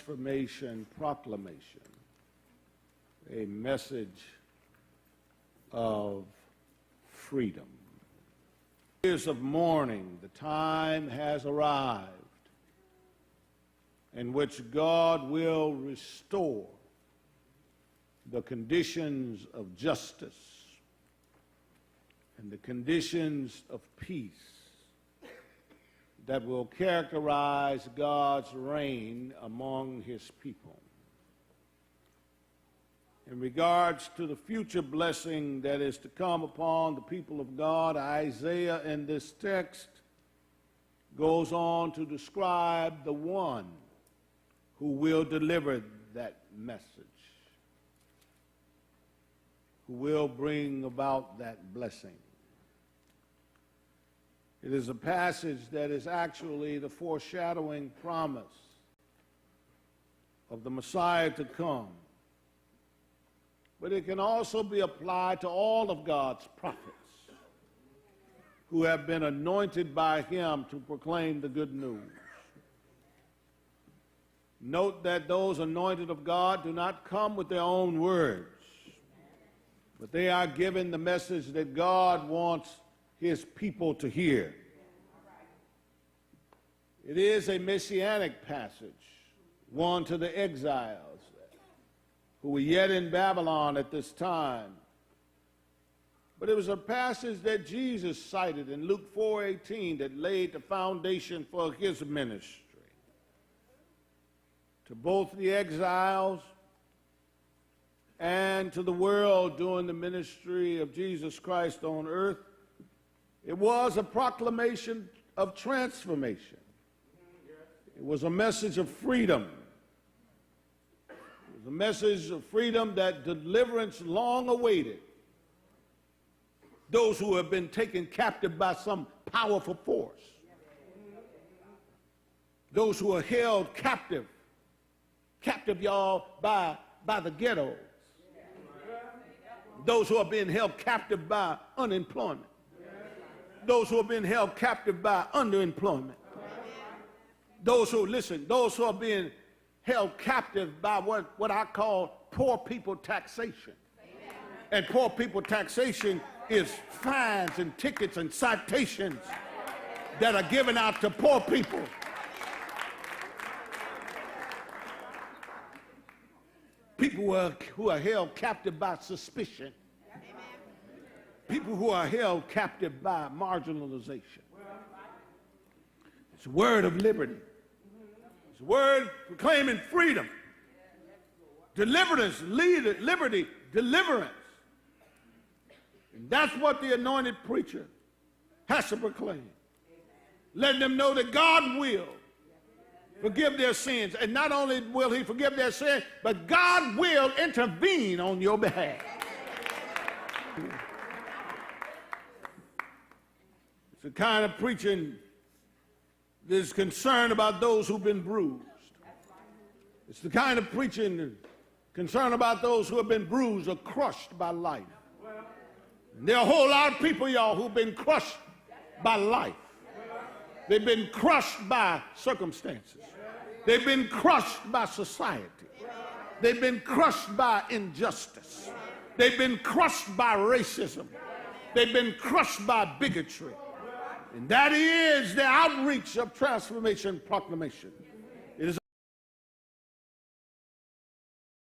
transformation proclamation, a message of freedom. Years of mourning, the time has arrived in which God will restore the conditions of justice and the conditions of peace that will characterize God's reign among his people. In regards to the future blessing that is to come upon the people of God, Isaiah in this text goes on to describe the one who will deliver that message, who will bring about that blessing. It is a passage that is actually the foreshadowing promise of the Messiah to come. But it can also be applied to all of God's prophets who have been anointed by him to proclaim the good news. Note that those anointed of God do not come with their own words, but they are given the message that God wants his people to hear. It is a messianic passage, one to the exiles who were yet in Babylon at this time. But it was a passage that Jesus cited in Luke 4:18 that laid the foundation for his ministry. To both the exiles and to the world during the ministry of Jesus Christ on earth, it was a proclamation of transformation. It was a message of freedom. It was a message of freedom that deliverance long awaited. Those who have been taken captive by some powerful force. Those who are held captive, y'all, by the ghettos. Those who are being held captive by unemployment. Those who are being held captive by underemployment. Those who are being held captive by what I call poor people taxation. And poor people taxation is fines and tickets and citations that are given out to poor people. People who are held captive by suspicion. People who are held captive by marginalization. It's a word of liberty. It's a word proclaiming freedom, deliverance, liberty, deliverance. And that's what the anointed preacher has to proclaim. Letting them know that God will forgive their sins. And not only will he forgive their sins, but God will intervene on your behalf. It's the kind of preaching that is concerned about those who've been bruised. It's the kind of preaching concerned about those who have been bruised or crushed by life. And there are a whole lot of people, y'all, who've been crushed by life. They've been crushed by circumstances. They've been crushed by society. They've been crushed by injustice. They've been crushed by racism. They've been crushed by bigotry. And that is the outreach of transformation proclamation.